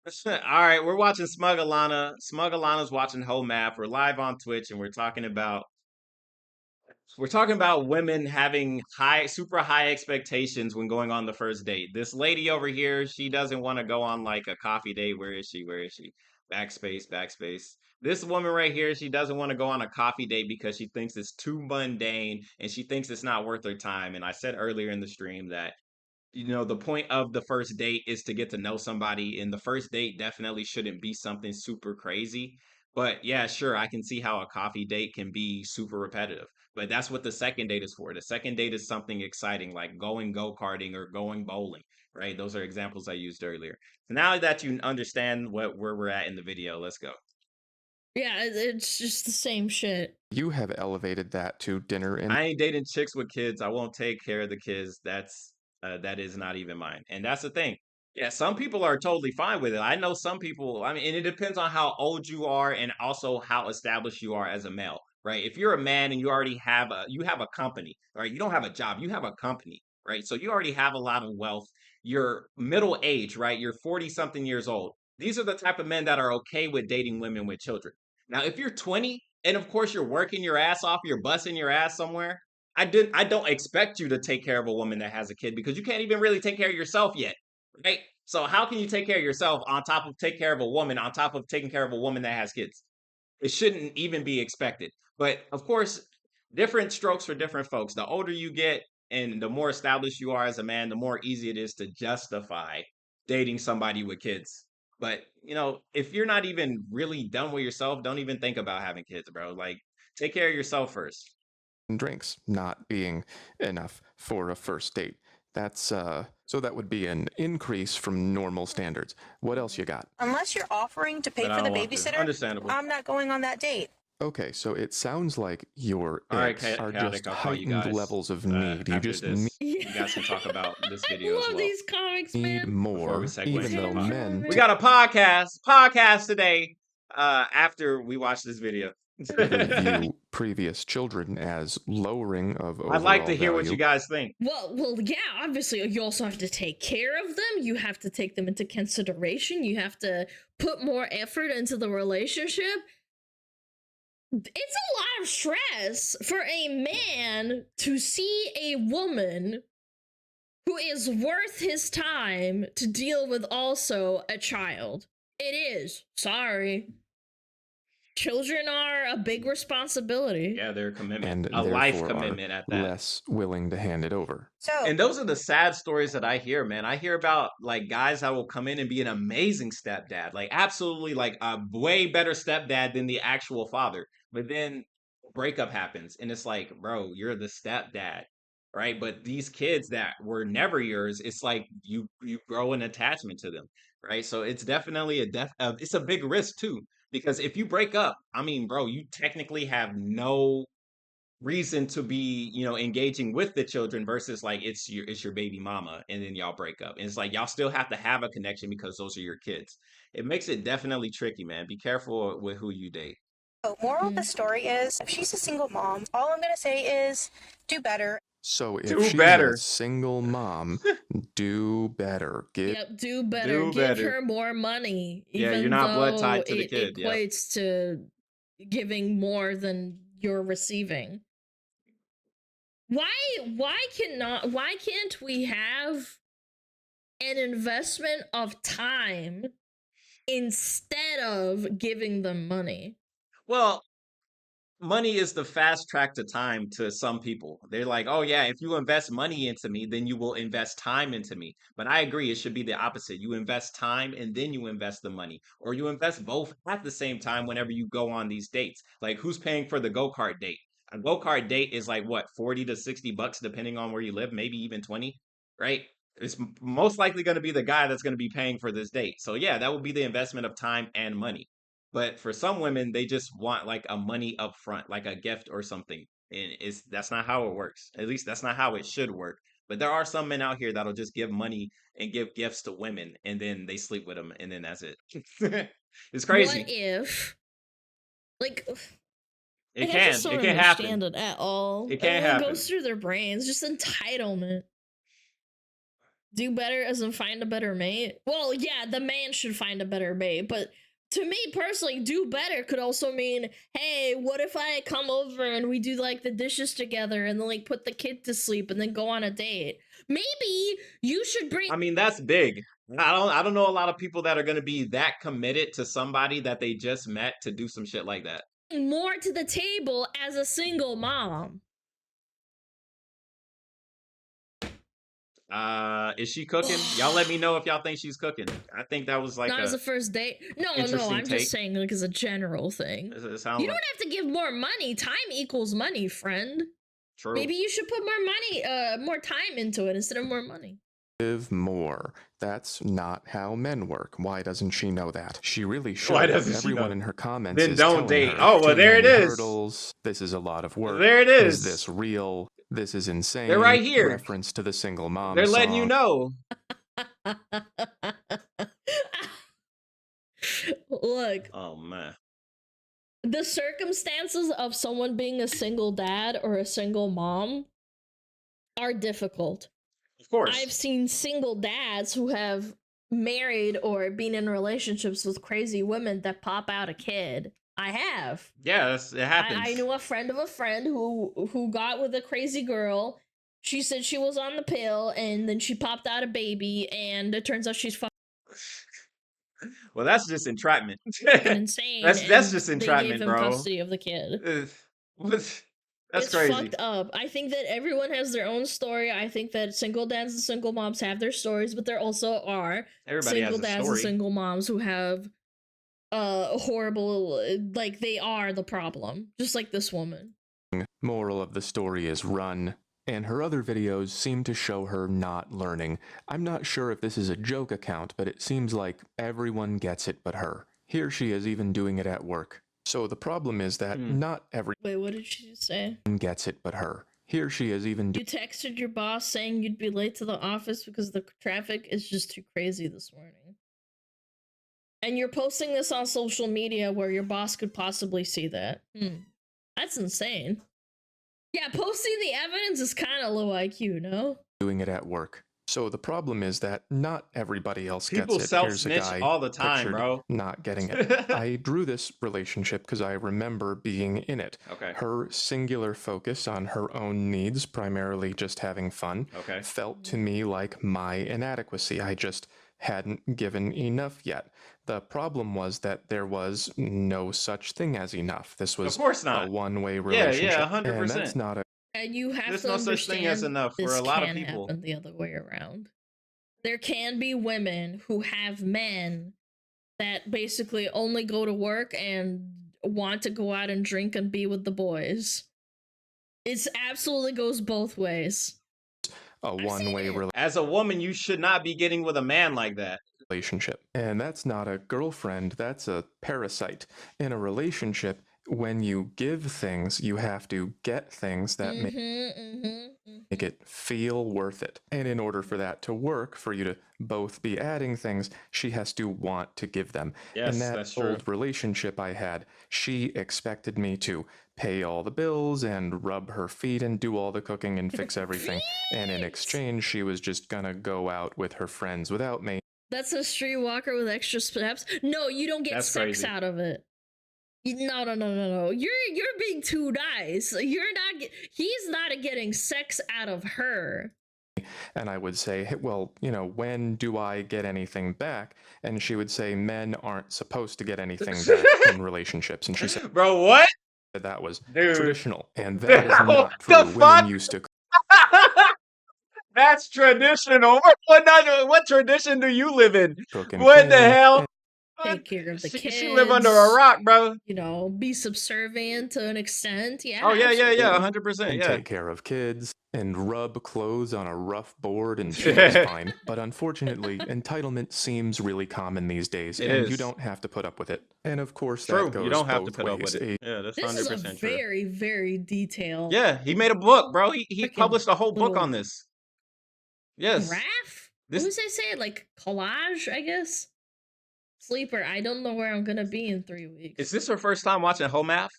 All right, we're watching SmugAlana. SmugAlana's watching Whole Math. We're live on Twitch, and we're talking about women having super high expectations when going on the first date. This lady over here, she doesn't want to go on like a coffee date. Where is she? Where is she? Backspace, backspace. This woman right here, she doesn't want to go on a coffee date because she thinks it's too mundane and she thinks it's not worth her time. And I said earlier in the stream that the point of the first date is to get to know somebody, and the first date definitely shouldn't be something super crazy. But yeah, sure, I can see how a coffee date can be super repetitive. But that's what the second date is for. The second date is something exciting, like going go-karting or going bowling, right? Those are examples I used earlier. So now that you understand where we're at in the video, let's go. Yeah, it's just the same shit. You have elevated that to dinner and I ain't dating chicks with kids. I won't take care of the kids. That is not even mine. And that's the thing. Yeah, some people are totally fine with it. I know some people, I mean, and it depends on how old you are and also how established you are as a male, right? If you're a man and you have a company, right? You don't have a job, you have a company, right? So you already have a lot of wealth. You're middle age, right? You're 40 something years old. These are the type of men that are okay with dating women with children. Now, if you're 20 and of course you're working your ass off, you're busting your ass somewhere, I don't expect you to take care of a woman that has a kid because you can't even really take care of yourself yet, right? So how can you take care of yourself on top of take care of a woman on top of taking care of a woman that has kids? It shouldn't even be expected. But of course, different strokes for different folks. The older you get and the more established you are as a man, the more easy it is to justify dating somebody with kids. But, if you're not even really done with yourself, don't even think about having kids, bro. Like, take care of yourself first. drinks not being enough for a first date. That's so that would be an increase from normal standards. What else you got? Unless you're offering to pay But I for the don't want to. babysitter, Understandable. I'm not going on that date. Okay, so it sounds like your All right, eggs are chaotic. just I'll call you heightened guys levels of need. You after just this. need You guys can talk about this I video as love well. these comics, man. Before we more, segue even into the though pod. men We got a podcast today. After we watch this video. view previous children as lowering of overall I'd like to hear what value. you guys think. Well, yeah, obviously, you also have to take care of them. You have to take them into consideration. You have to put more effort into the relationship. It's a lot of stress for a man to see a woman who is worth his time to deal with also a child. It is. Sorry. Children are a big responsibility. Yeah, their commitment, and a life therefore commitment are at that. less willing to hand it over. So, And those are the sad stories that I hear, man. I hear about like guys that will come in and be an amazing stepdad, like absolutely like a way better stepdad than the actual father. But then breakup happens and it's like, bro, you're the stepdad, right? But these kids that were never yours, it's like you grow an attachment to them, right? So it's definitely it's a big risk too because if you break up, I mean, bro, you technically have no reason to be engaging with the children versus like it's your baby mama and then y'all break up and it's like y'all still have to have a connection because those are your kids. It makes it definitely tricky, man. Be careful with who you date. moral of the story is, if she's a single mom, all I'm going to say is do better. So if Do she's better. a single mom, do better. Yep, do better. Do Give better. her more money. Yeah, Even you're not blood though tied to the it kid. Yeah. equates to giving more than you're receiving. Why can't we have an investment of time instead of giving them money? Well, money is the fast track to time to some people. They're like, oh yeah, if you invest money into me, then you will invest time into me. But I agree, it should be the opposite. You invest time and then you invest the money, or you invest both at the same time whenever you go on these dates. Like, who's paying for the go-kart date? A go-kart date is like what, 40 to 60 bucks depending on where you live, maybe even 20, right? It's most likely going to be the guy that's going to be paying for this date. So yeah, that would be the investment of time and money. But for some women, they just want like a money up front, like a gift or something. And that's not how it works. At least that's not how it should work. But there are some men out here that'll just give money and give gifts to women and then they sleep with them and then that's it. It's crazy. What if, like, It I can. just don't It can happen. understand it at all. It can What happen. goes through their brains? Just entitlement. Do better as in find a better mate? Well, yeah, the man should find a better mate, but to me personally, do better could also mean, hey, what if I come over and we do like the dishes together and then like put the kid to sleep and then go on a date? Maybe you should bring I mean, that's big. I don't know a lot of people that are going to be that committed to somebody that they just met to do some shit like that. more to the table as a single mom. Is she cooking? Y'all let me know if y'all think she's cooking. I think that was like Not as a first date. No, interesting I'm take. just saying like as a general thing. It sounds You like don't have to give more money. Time equals money, friend. true. Maybe you should put more money, more time into it instead of more money. Give more. That's not how men work. Why doesn't she know that? She really should. Why doesn't she Everyone know? in her comments Then is don't telling date. her, Oh, well, too there it many is. hurdles. This is a lot of work. There it Is is. this real? This is insane. They're right here. Reference to the single mom They're song. letting you know. Look, Oh man. the circumstances of someone being a single dad or a single mom are difficult. Of course. I've seen single dads who have married or been in relationships with crazy women that pop out a kid. I have. Yeah, it happens. I knew a friend of a friend who got with a crazy girl. She said she was on the pill, and then she popped out a baby, and it turns out she's fucking Well, that's just entrapment. insane. That's and just they entrapment, gave him bro. custody of the kid. That's It's crazy. fucked up. I think that everyone has their own story. I think that single dads and single moms have their stories, but there also are Everybody has single a dads and story. single moms who have horrible, like they are the problem, just like this woman. Moral of the story is run. And her other videos seem to show her not learning. I'm not sure if this is a joke account, but it seems like everyone gets it but her. Here she is even doing it at work. So the problem is that not everyone Wait, what did she say? gets it but her. Here she is even You texted your boss saying you'd be late to the office because the traffic is just too crazy this morning. And you're posting this on social media where your boss could possibly see that. That's insane. Yeah, posting the evidence is kind of low IQ, no? doing it at work. So the problem is that not everybody else People gets it. Here's a self-snitch guy all the time, pictured bro. not getting it. I drew this relationship because I remember being in it. Okay. Her singular focus on her own needs, primarily just having fun, Okay. felt to me like my inadequacy. I just hadn't given enough yet. The problem was that there was no such thing as enough. This was Of course not. a one-way Yeah, relationship. 100%. And that's not a And you have There's to no understand such thing as enough for this a lot of can people. happen the other way around. There can be women who have men that basically only go to work and want to go out and drink and be with the boys. It absolutely goes both ways. one-way As a woman, you should not be getting with a man like that. relationship. And that's not a girlfriend, that's a parasite. In a relationship, when you give things, you have to get things that make it feel worth it. And in order for that to work, for you to both be adding things, she has to want to give them. Yes, In that that's true. old relationship I had, she expected me to pay all the bills and rub her feet and do all the cooking and fix everything. And in exchange, she was just gonna go out with her friends without me. That's a streetwalker with extra steps. No, you don't get That's sex crazy. out of it. No. You're being too nice. He's not getting sex out of her. And I would say, "Hey, well, when do I get anything back?" And she would say, men aren't supposed to get anything back in relationships. And she said Bro, what? that was Dude. traditional. And that is What not the true. fuck? Women used to That's traditional. What tradition do you live in? cook and What the clean, hell? Take care of the She live under a kids. rock, bro. Be subservient to an extent. Yeah. Oh, yeah, absolutely. 100%, and yeah. take care of kids and rub clothes on a rough board, and she was fine. But unfortunately, entitlement seems really common these days, It and is. you don't have to put up with it. And of course, True, that goes you don't have to both put up ways. with it. Yeah, that's This is 100% a true. very, very detailed. Yeah, he made a book, bro. He Freaking published a whole book little on this. Yes. Graph? This- What was I say? Like collage, I guess? Sleeper, I don't know where I'm gonna be in 3 weeks. Is this her first time watching Home Math?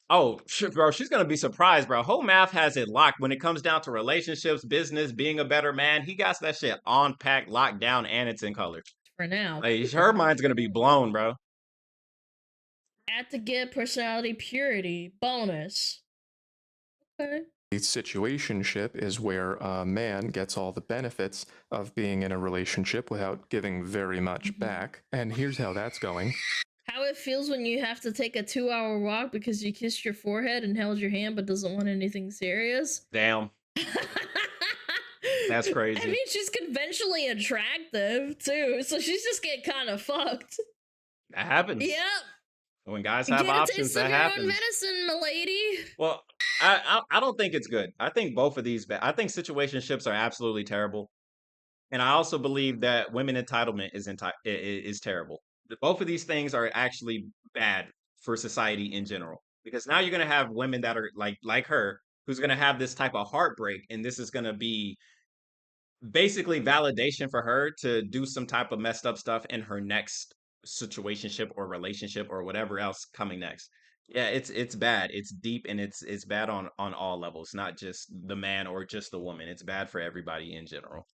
Oh, bro, she's gonna be surprised, bro. Whole math has it locked when it comes down to relationships, business, being a better man. He got that shit on pack, locked down, and it's in color. For now. Like her mind's gonna be blown, bro. At the get personality purity bonus. Okay. The situationship is where a man gets all the benefits of being in a relationship without giving very much back. And here's how that's going. How it feels when you have to take a 2-hour walk because you kissed your forehead and held your hand but doesn't want anything serious. Damn. That's crazy. I mean, she's conventionally attractive too, so she's just getting kind of fucked. That happens. Yep. When guys have options, that happens. Own medicine, milady. Well, I don't think it's good. I think both of these. I think situationships are absolutely terrible, and I also believe that women entitlement is terrible. Both of these things are actually bad for society in general, because now you're gonna have women that are like her, who's gonna have this type of heartbreak, and this is gonna be basically validation for her to do some type of messed up stuff in her next situationship or relationship or whatever else coming next. Yeah, it's bad. It's deep, and it's bad on all levels, not just the man or just the woman. It's bad for everybody in general.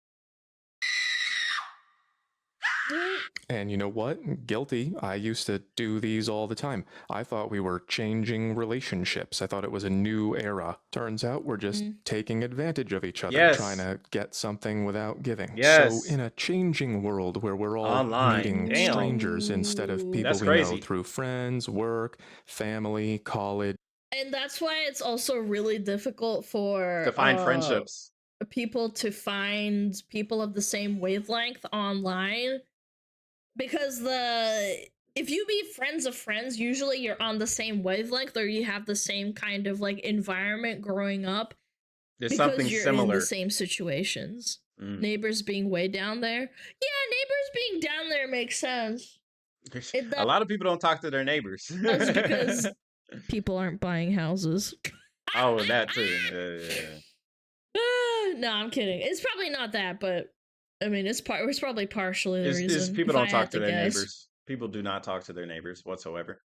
And you know what? Guilty. I used to do these all the time. I thought we were changing relationships. I thought it was a new era. Turns out we're just taking advantage of each other, Yes. trying to get something without giving. Yes. So in a changing world where we're all Online. meeting Damn. strangers instead of people That's we crazy. know through friends, work, family, college. And that's why it's also really difficult for To find friendships. people to find people of the same wavelength online, because if you be friends of friends, usually you're on the same wavelength or you have the same kind of like environment growing up. There's because something you're similar. in the same situations. Neighbors being way down there. Yeah, neighbors being down there makes sense. A lot of people don't talk to their neighbors. That's because people aren't buying houses. Oh, that too. Yeah. No, I'm kidding. It's probably not that, but I mean, it's probably partially the reason. People don't talk to their guess. neighbors. People do not talk to their neighbors whatsoever.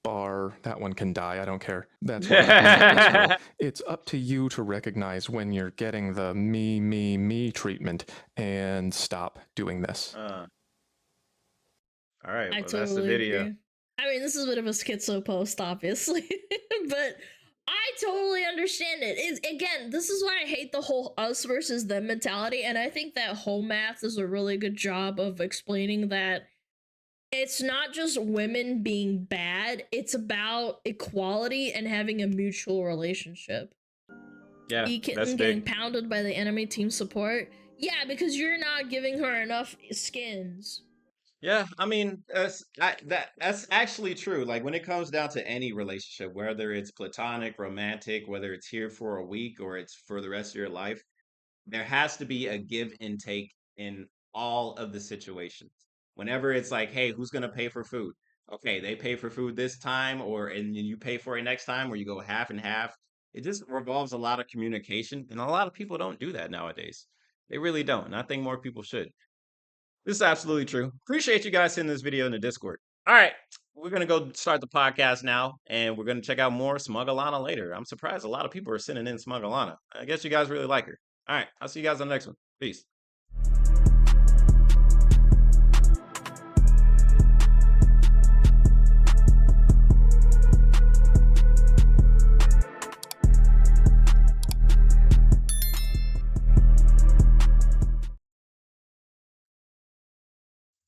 Bar, that one can die. I don't care. That's why I met this girl. It's up to you to recognize when you're getting the me treatment and stop doing this. All right, well, totally that's the video. Agree. I mean, this is a bit of a schizo post, obviously, but I totally understand it. Again, this is why I hate the whole us versus them mentality, and I think that whole math does a really good job of explaining that it's not just women being bad, it's about equality and having a mutual relationship. Yeah, Kitten getting pounded by the enemy team support. Yeah, because you're not giving her enough skins. Yeah, I mean, that's actually true. Like when it comes down to any relationship, whether it's platonic, romantic, whether it's here for a week or it's for the rest of your life, there has to be a give and take in all of the situations. Whenever it's like, hey, who's gonna pay for food? Okay, they pay for food this time, and then you pay for it next time, or you go half and half. It just revolves a lot of communication, and a lot of people don't do that nowadays. They really don't, and I think more people should. This is absolutely true. Appreciate you guys seeing this video in the Discord. All right, we're gonna go start the podcast now, and we're gonna check out more SmugAlana later. I'm surprised a lot of people are sending in SmugAlana. I guess you guys really like her. All right, I'll see you guys on the next one. Peace.